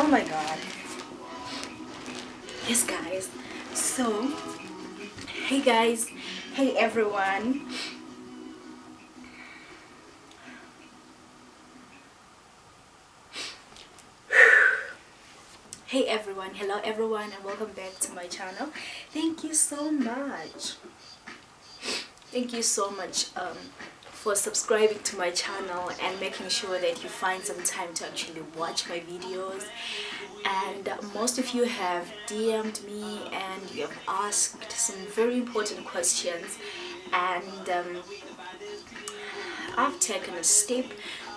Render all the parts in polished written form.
Oh my god. Yes guys, so hey guys, hey everyone. Hey everyone, hello everyone, and welcome back to my channel. Thank you so much. Thank you so much for subscribing to my channel and making sure that you find some time to actually watch my videos. And most of you have DM'd me and you have asked some very important questions, and I've taken a step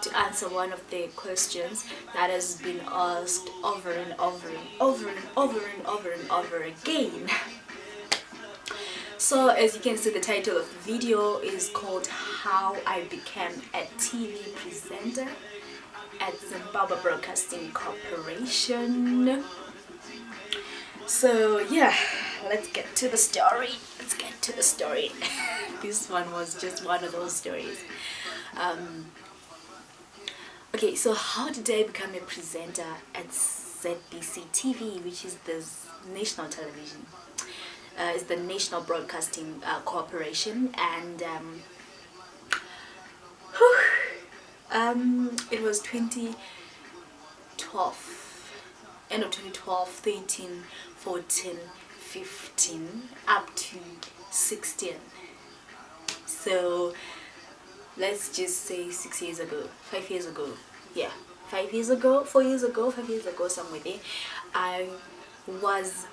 to answer one of the questions that has been asked over and over and over and over and over and over again. So as you can see, the title of the video is called How I Became a TV Presenter at Zimbabwe Broadcasting Corporation. So yeah, let's get to the story. This one was just one of those stories. Okay, so how did I become a presenter at ZBC TV, which is the national television? It's the National Broadcasting Corporation, and it was 2012, end of 2012, 13, 14, 15, up to 16. So let's just say 6 years ago, 5 years ago, yeah, 5 years ago, 4 years ago, 5 years ago, somewhere there, I was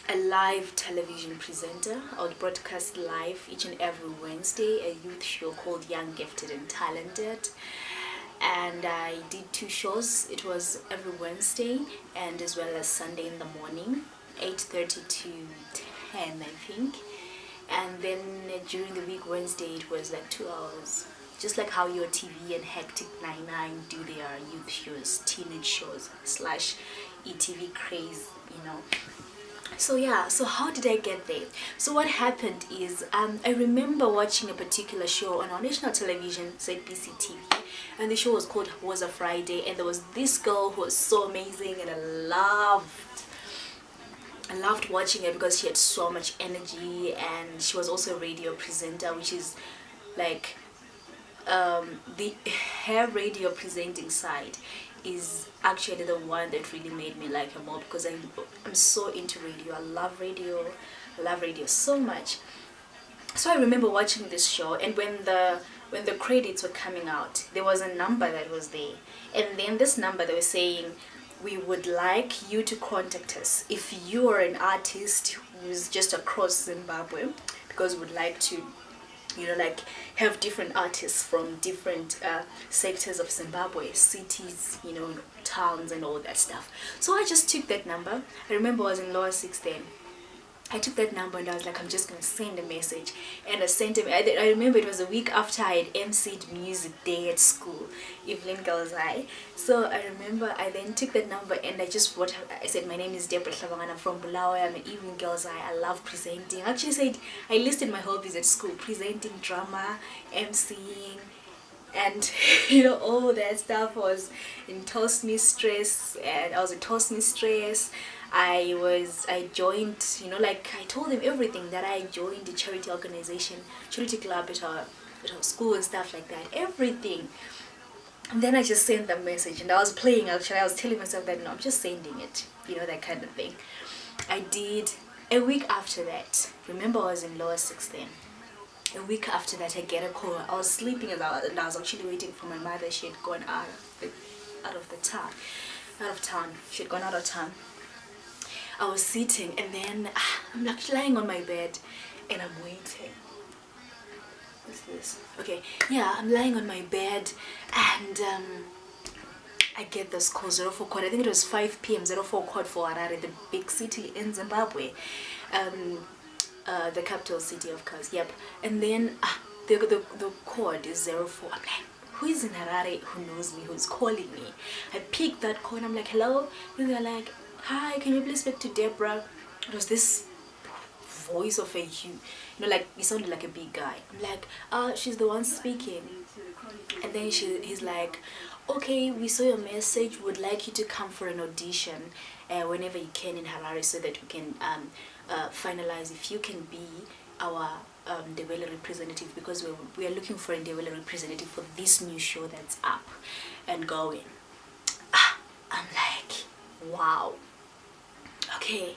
a live television presenter. I would broadcast live each and every Wednesday a youth show called Young, Gifted and Talented, and I did 2 shows. It was every Wednesday and as well as Sunday in the morning, 8:30 to 10 I think. And then during the week, Wednesday, it was like 2 hours, just like how your TV and Hectic 99 do their youth shows, teenage shows / ETV craze, you know. So yeah, so how did I get there? So what happened is I remember watching a particular show on our national television, ZBC TV, and the show was called Was a Friday, and there was this girl who was so amazing, and I loved watching her because she had so much energy, and she was also a radio presenter, which is like her radio presenting side is actually the one that really made me like her more, because I'm so into radio. I love radio so much. So I remember watching this show, and when the credits were coming out, there was a number that was there, and then this number, they were saying, we would like you to contact us if you are an artist who's just across Zimbabwe, because we'd like to, you know, like have different artists from different sectors of Zimbabwe, cities, you know, towns and all that stuff. So I just took that number. I remember I was in lower 6 then. I took that number and I was like, I'm just gonna send a message, and I sent him. I remember it was a week after I had MC'd Music Day at school, Evelyn Girls Eye. So I remember I then took that number and I just wrote, I said, my name is Debra Hlabangana from Bulawayo. I'm an Evelyn Girls Eye. I love presenting. I actually said, I listed my hobbies at school: presenting, drama, MCing, and you know, all that stuff. Was in Toastmistress, and I was a Toastmistress. I joined, you know, like I told them everything, that I joined the charity organization, charity club at our school and stuff like that, everything. And then I just sent the message, and I was playing, actually I was telling myself that no, I'm just sending it, you know, that kind of thing. I did. A week after that, remember I was in lower 6 then, a week after that I get a call. I was sleeping and I was actually waiting for my mother. She had gone out of town. She had gone out of town. I was sitting, and then I'm like lying on my bed and I'm waiting. What's this? Okay, yeah, I'm lying on my bed, and I get this call, 04 code. I think it was 5 p.m, 04 code for Harare, the big city in Zimbabwe, the capital city, of course. Yep. And then the code is 04. I'm like, who is in Harare, who knows me, who's calling me? I picked that call and I'm like, hello? And they're like, hi, can you please speak to Debra? It was this voice of a like he sounded like a big guy. I'm like, she's the one speaking. And then he's like, okay, we saw your message, would like you to come for an audition whenever you can in Harare, so that we can finalize if you can be our Ndebele representative, because we are looking for a Ndebele representative for this new show that's up and going. I'm like, wow, okay.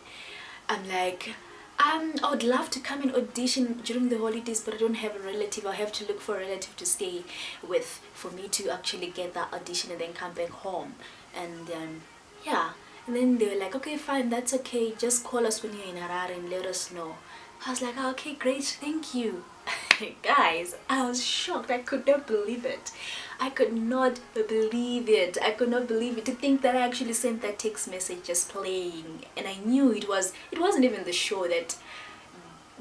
I'm like, I would love to come and audition during the holidays, but I don't have a relative. I have to look for a relative to stay with for me to actually get that audition and then come back home. And yeah, and then they were like, okay, fine, that's okay, just call us when you're in Harare and let us know. I was like, oh, okay, great, thank you. Guys, I was shocked. I could not believe it. I could not believe it. I could not believe it, to think that I actually sent that text message just playing, and I knew it wasn't even the show that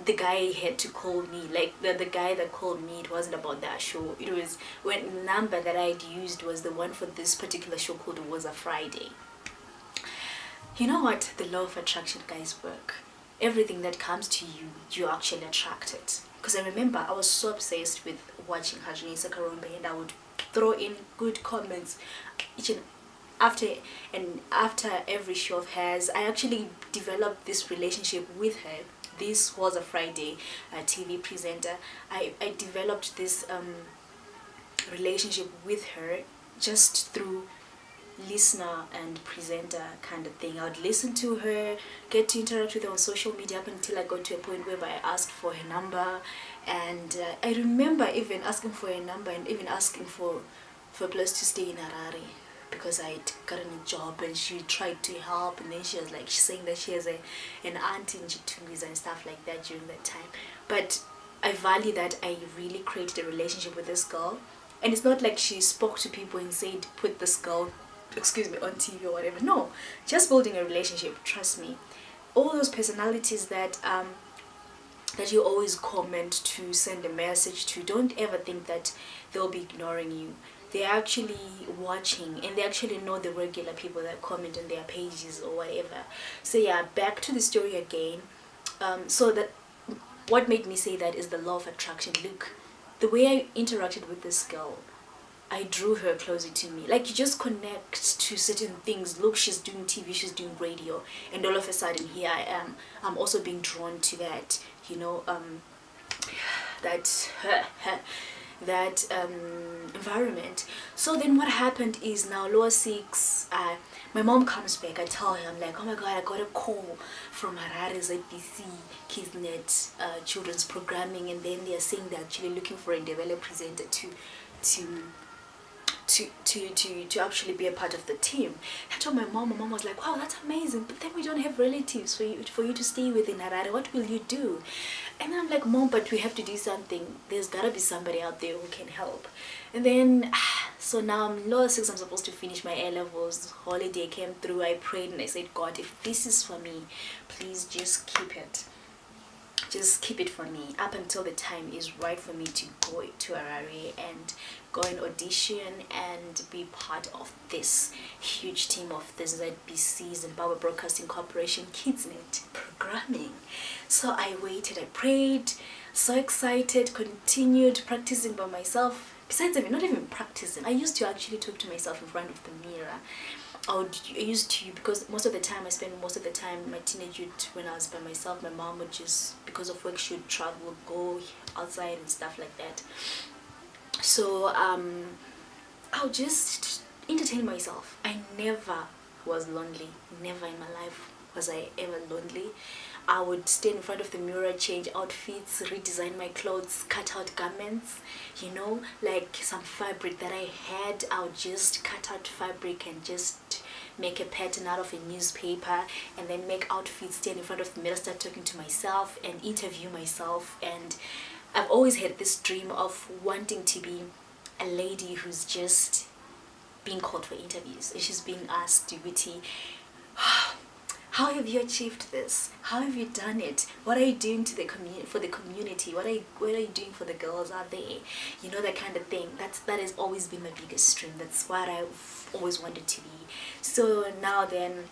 the guy had to call me. Like the guy that called me, it wasn't about that show. It was when the number that I'd used was the one for this particular show called It Was a Friday. You know what? The law of attraction, guys, work. Everything that comes to you, you actually attract it. Because I remember I was so obsessed with watching Hajinisa Karombe, and I would throw in good comments each and after every show of hers. I actually developed this relationship with her. This Was a Friday TV presenter. I developed this relationship with her just through listener and presenter kind of thing. I would listen to her, get to interact with her on social media, up until I got to a point where I asked for her number. And I remember even asking for her number and even asking for a place to stay in Harare, because I'd gotten a job, and she tried to help, and then she was like, she's saying that she has an aunt in Chitungis and stuff like that during that time. But I value that I really created a relationship with this girl. And it's not like she spoke to people and said, put this girl, excuse me, on TV or whatever. No, just building a relationship. Trust me, all those personalities that you always comment to, send a message to, don't ever think that they'll be ignoring you. They're actually watching, and they actually know the regular people that comment on their pages or whatever. So yeah, back to the story again. So that what made me say that is the law of attraction. Look, the way I interacted with this girl, I drew her closer to me. Like, you just connect to certain things. Look, she's doing TV, she's doing radio, and all of a sudden here I am. I'm also being drawn to that, you know, that environment. So then what happened is, now lower 6, my mom comes back. I tell her, I'm like, oh my god, I got a call from Harare ZBC Kidsnet children's programming, and then they're saying they're actually looking for a Ndebele presenter to actually be a part of the team. I told my mom was like, wow, that's amazing, but then we don't have relatives for you to stay with in Harare. What will you do? And I'm like, Mom, but we have to do something. There's gotta be somebody out there who can help. And then so now I'm lower 6, I'm supposed to finish my A-levels. Holiday came through. I prayed and I said, God, if this is for me, please just keep it. Just keep it for me up until the time is right for me to go to Harare and go and audition and be part of this huge team of the ZBC, Zimbabwe Broadcasting Corporation Kidsnet programming. So I waited, I prayed, so excited, continued practicing by myself. Besides, I mean, not even practicing, I used to actually talk to myself in front of the mirror. I used to, because most of the time I spent most of the time my teenage youth when I was by myself. My mom would just, because of work, she would travel, go outside and stuff like that. So I'll just entertain myself. I never was lonely. Never in my life was I ever lonely. I would stand in front of the mirror, change outfits, redesign my clothes, cut out garments, you know, like some fabric that I had. I would just cut out fabric and just make a pattern out of a newspaper, and then make outfits, stand in front of the mirror, start talking to myself and interview myself. And I've always had this dream of wanting to be a lady who's just being called for interviews, and she's being asked, Duty, how have you achieved this? How have you done it? What are you doing to the for the community? What are you doing for the girls out there? You know, that kind of thing. That has always been my biggest dream. That's what I've always wanted to be. So now then,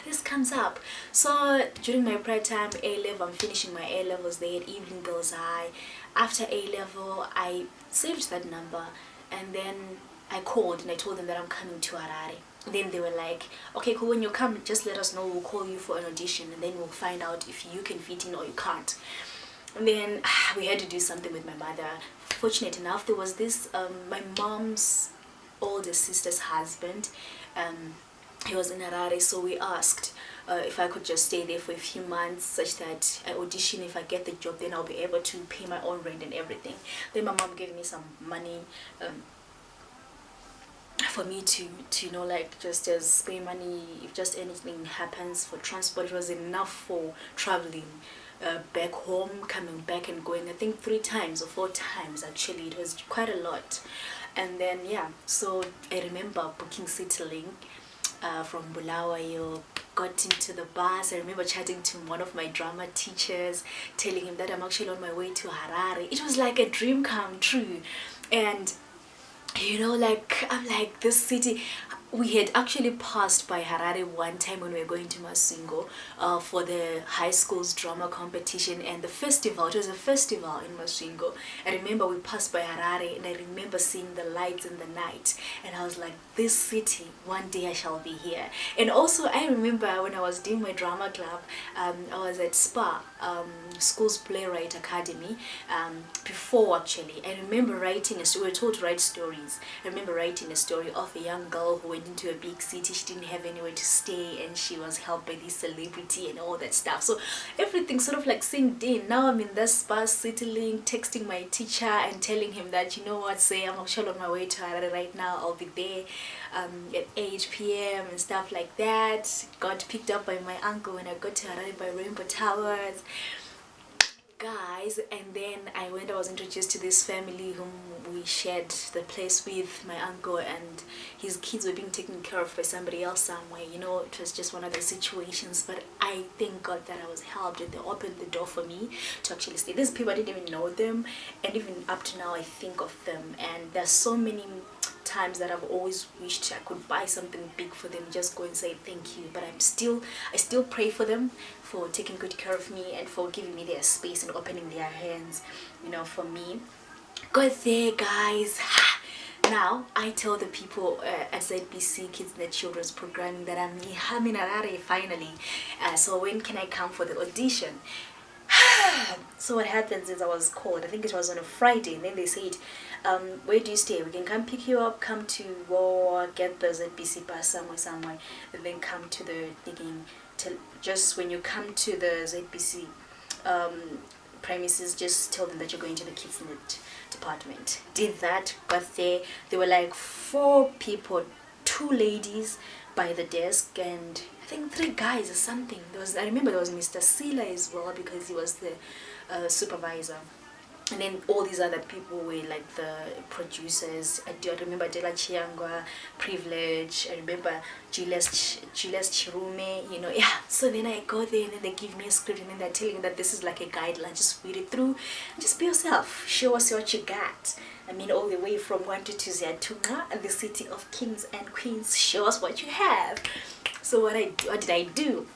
this comes up. So during my prayer time, A-level, I'm finishing my A-levels there at Evening Girls High. After A-level, I saved that number, and then I called and I told them that I'm coming to Harare. Then they were like, okay, cool, when you come, just let us know, we'll call you for an audition, and then we'll find out if you can fit in or you can't. And then we had to do something with my mother. Fortunate enough, there was this, my mom's older sister's husband, he was in Harare, so we asked if I could just stay there for a few months, such that I audition. If I get the job, then I'll be able to pay my own rent and everything. Then my mom gave me some money for me to you know, like, just as pay money if just anything happens for transport. It was enough for traveling back home, coming back and going, I think 3 times or 4 times actually. It was quite a lot. And then yeah, so I remember booking Citylink from Bulawayo, got into the bus. I remember chatting to one of my drama teachers, telling him that I'm actually on my way to Harare. It was like a dream come true. And you know, like, I'm like, this city. We had actually passed by Harare one time when we were going to Masingo for the high school's drama competition and the festival. It was a festival in Masingo. I remember we passed by Harare, and I remember seeing the lights in the night, and I was like, this city, one day I shall be here. And also I remember when I was doing my drama club, I was at SPA, School's Playwright Academy, before actually. I remember writing a story. We were told to write stories. I remember writing a story of a young girl who went into a big city. She didn't have anywhere to stay, and she was helped by this celebrity and all that stuff. So everything sort of like synced in. Now I'm in this bus, Citylink, texting my teacher and telling him that, you know what, say I'm actually on my way to Harare right now. I'll be there at 8 p.m. and stuff like that. Got picked up by my uncle when I got to Harare by Rainbow Towers, guys. And then I was introduced to this family whom we shared the place with. My uncle and his kids were being taken care of by somebody else somewhere. You know, it was just one of those situations, but I thank God that I was helped, and they opened the door for me to actually stay. These people, I didn't even know them, and even up to now I think of them. And there's so many times that I've always wished I could buy something big for them, just go and say thank you. But I still pray for them, for taking good care of me and for giving me their space and opening their hands, you know, for me. Got there, guys. Now I tell the people at ZBC Kids and Children's Programming that I'm in Harare finally. So when can I come for the audition? So what happens is I was called, I think it was on a Friday, and then they said, where do you stay? We can come pick you up, come to or get the ZBC bus somewhere, and then come to the digging. Just when you come to the ZBC premises, just tell them that you're going to the kids net department. Did that, got there. There were like 4 people, 2 ladies by the desk, and I think 3 guys or something. I remember there was Mr. Sila as well, because he was the supervisor. And then all these other people were like the producers. I remember Dela Chiangwa, Privilege. I remember Julius Chirume, you know. Yeah, so then I go there, and then they give me a script, and then they're telling me that this is like a guideline. Just read it through and just be yourself. Show us what you got. I mean, all the way from Wantu to Ziatunga, the city of kings and queens. Show us what you have. So what did I do?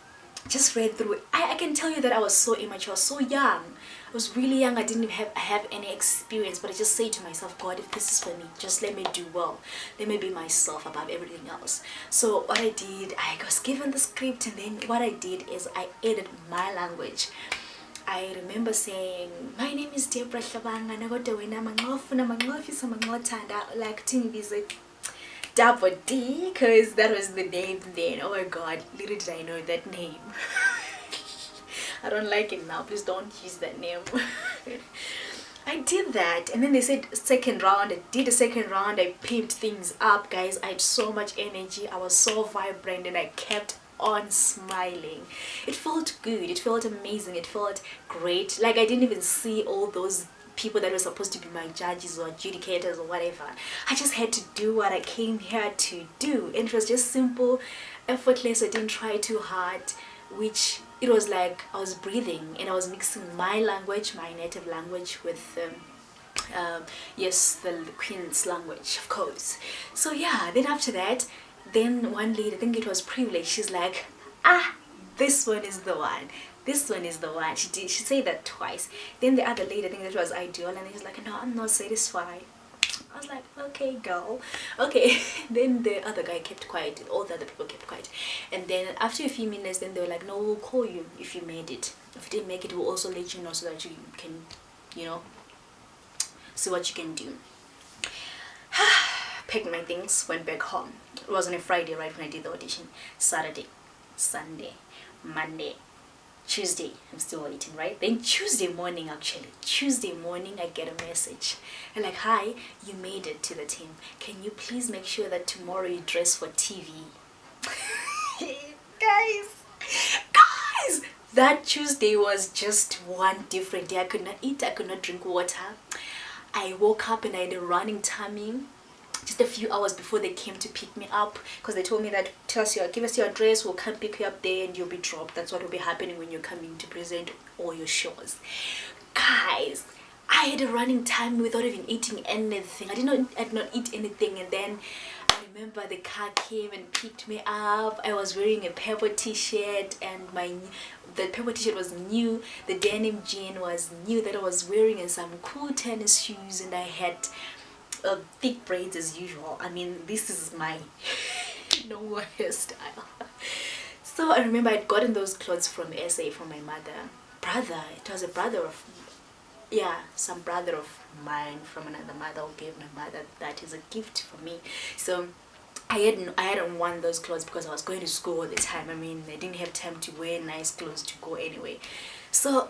Just read through it. I can tell you that I was so immature, so young. I was really young. I didn't have any experience, but I just say to myself, God, if this is for me, just let me do well. Let me be myself above everything else. So what I did, I was given the script, and then what I did is I added my language. I remember saying, my name is Debra Hlabangana, like Double D, because that was the name then. Oh my God, little did I know that name. I don't like it now. Please don't use that name. I did that, and then they said second round. I did the second round. I pimped things up, guys. I had so much energy. I was so vibrant, and I kept on smiling. It felt good. It felt amazing. It felt great. Like I didn't even see all those people that were supposed to be my judges or adjudicators or whatever. I just had to do what I came here to do, and it was just simple, effortless. I didn't try too hard, which it was like I was breathing, and I was mixing my language, my native language, with yes, the Queen's language, of course. So yeah, then after that, then one lady, I think it was Privilege, she's like, ah, this one is the one. This one is the one. She said that twice. Then the other lady, I think that was Ideal, and he's like, no, I'm not satisfied. I was like, okay, girl, okay. Then the other guy kept quiet. All the other people kept quiet. And then after a few minutes, then they were like, no, we'll call you if you made it. If you didn't make it, we'll also let you know so that you can, you know, see what you can do. Packed my things, went back home. It was on a Friday, right when I did the audition. Saturday, Sunday, Monday, Tuesday, I'm still waiting, right? Then Tuesday morning, I get a message. I'm like, hi, you made it to the team. Can you please make sure that tomorrow you dress for TV? Guys, that Tuesday was just one different day. I could not eat, I could not drink water. I woke up and I had a running tummy just a few hours before they came to pick me up, because they told me that give us your address, we'll come pick you up there and you'll be dropped. That's what will be happening when you're coming to present all your shows. Guys, I had a running time without even eating anything. I did not eat anything. And then I remember the car came and picked me up. I was wearing a purple t-shirt, and the purple t-shirt was new. The denim jean was new that I was wearing, and some cool tennis shoes, and I had thick braids as usual. I mean, this is my normal hairstyle. So I remember I'd gotten those clothes from SA from my brother. It was a brother of, yeah, some brother of mine from another mother who gave my mother that as a gift for me. So I hadn't worn those clothes because I was going to school all the time. I mean, I didn't have time to wear nice clothes to go anyway. So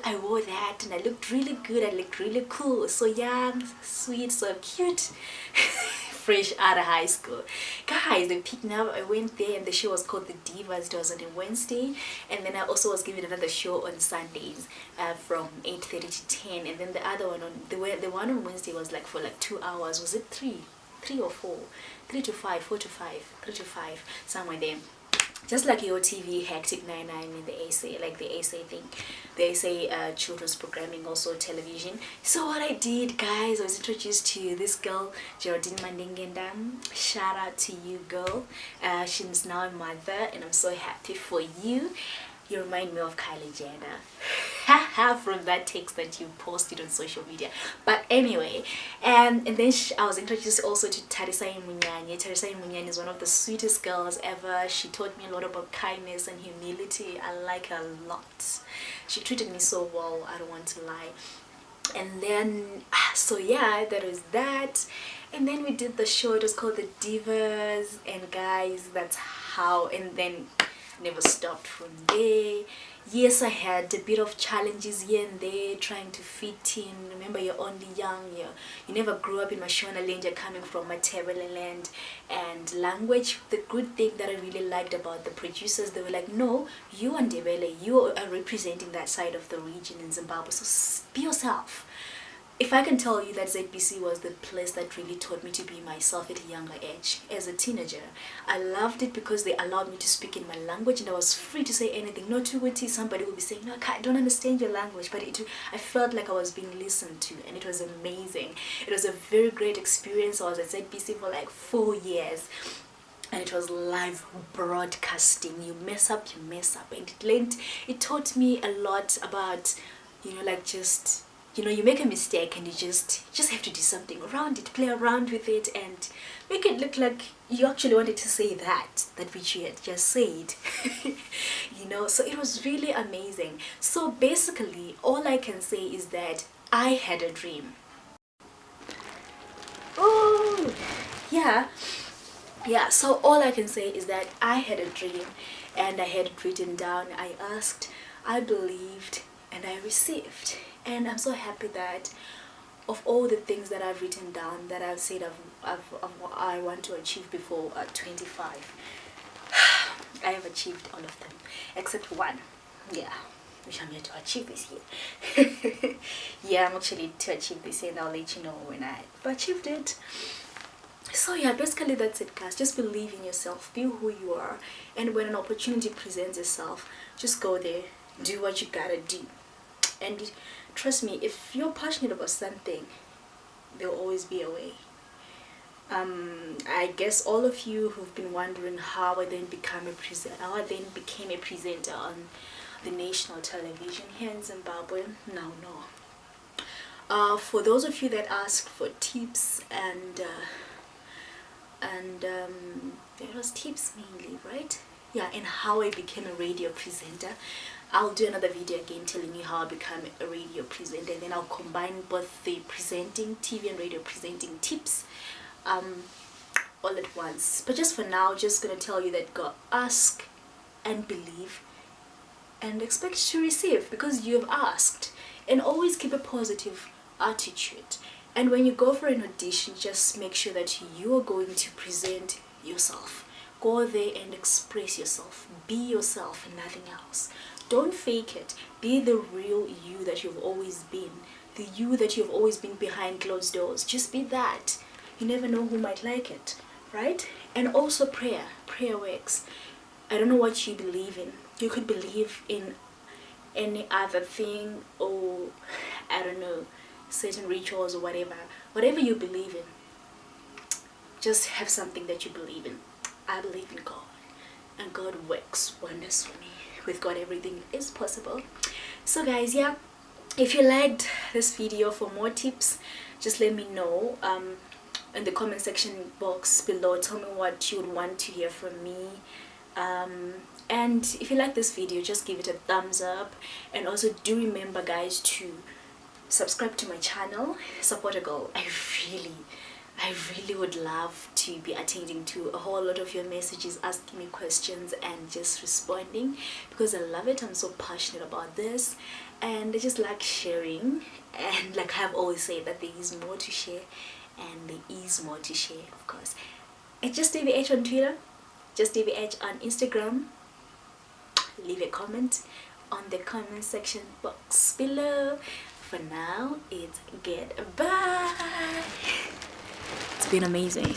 I wore that and I looked really good. I looked really cool. So young, sweet, so cute. Fresh out of high school. Guys, they picked me up. I went there and the show was called The Divas. It was on a Wednesday. And then I also was given another show on Sundays from 8:30 to 10. And then the other one, the one on Wednesday was like for like 2 hours. Was it 3 or 4? 3 to 5, 4 to 5, 3 to 5, somewhere there. Just like your TV Hectic 99 in the SA, like the SA thing, the SA children's programming, also television. So what I did, guys, I was introduced to this girl, Geraldine Mandingenda. Shout out to you, girl. She's now a mother, and I'm so happy for you. You remind me of Kylie Jenner. From that text that you posted on social media. But anyway, and then I was introduced also to Tarisai Munyani. Tarisai Munyani is one of the sweetest girls ever. She taught me a lot about kindness and humility. I like her a lot. She treated me so well, I don't want to lie. And then, so yeah, that was that. And then we did the show. It was called The Divas. And guys, that's how, and then never stopped from there. Yes, I had a bit of challenges here and there trying to fit in. Remember, you're only young, you never grew up in Mashona land, you're coming from Matebeleland. And language, the good thing that I really liked about the producers, they were like, no, you and Ndebele, you are representing that side of the region in Zimbabwe, so be yourself. If I can tell you that ZBC was the place that really taught me to be myself at a younger age. As a teenager, I loved it because they allowed me to speak in my language and I was free to say anything. Not too witty, somebody would be saying, no, I don't understand your language, but I felt like I was being listened to, and it was amazing. It was a very great experience. I was at ZBC for like 4 years. And it was live broadcasting. You mess up, and it taught me a lot about, you know, like just, you know, you make a mistake and you just have to do something around it, play around with it and make it look like you actually wanted to say that which you had just said. You know, so it was really amazing. So basically, all I can say is that I had a dream. Oh, yeah, so all I can say is that I had a dream and I had it written down. I asked, I believed, and I received. And I'm so happy that of all the things that I've written down, that I've said I want to achieve before 25, I have achieved all of them except one, yeah, which I'm here to achieve this year. Yeah, I'm actually to achieve this year, and I'll let you know when I've achieved it. So yeah, basically that's it, guys. Just believe in yourself, be who you are, and when an opportunity presents itself, just go there, do what you gotta do. And trust me, if you're passionate about something, there'll always be a way. I guess all of you who've been wondering how I then became a presenter on the national television here in Zimbabwe. No. For those of you that asked for tips and it was tips mainly, right? Yeah, and how I became a radio presenter. I'll do another video again telling you how I became a radio presenter, and then I'll combine both the presenting, TV and radio presenting tips all at once. But just for now, just gonna tell you that go ask and believe and expect to receive, because you have asked. And always keep a positive attitude. And when you go for an audition, just make sure that you are going to present yourself. Go there and express yourself. Be yourself and nothing else. Don't fake it. Be the real you that you've always been. The you that you've always been behind closed doors. Just be that. You never know who might like it, right? And also prayer. Prayer works. I don't know what you believe in. You could believe in any other thing, or I don't know, certain rituals or whatever you believe in. Just have something that you believe in. I believe in God, and God works wonders for me. With God, everything is possible. So guys, yeah, if you liked this video, for more tips, just let me know in the comment section box below. Tell me what you would want to hear from me. And if you like this video, just give it a thumbs up, and also do remember guys to subscribe to my channel, support a girl. I really would love to be attending to a whole lot of your messages, asking me questions and just responding, because I love it. I'm so passionate about this, and I just like sharing, and like I've always said that there is more to share, and there is more to share, of course. It's just DebbieH on Twitter, just DebbieH on Instagram. Leave a comment on the comment section box below. For now, it's goodbye. It's been amazing.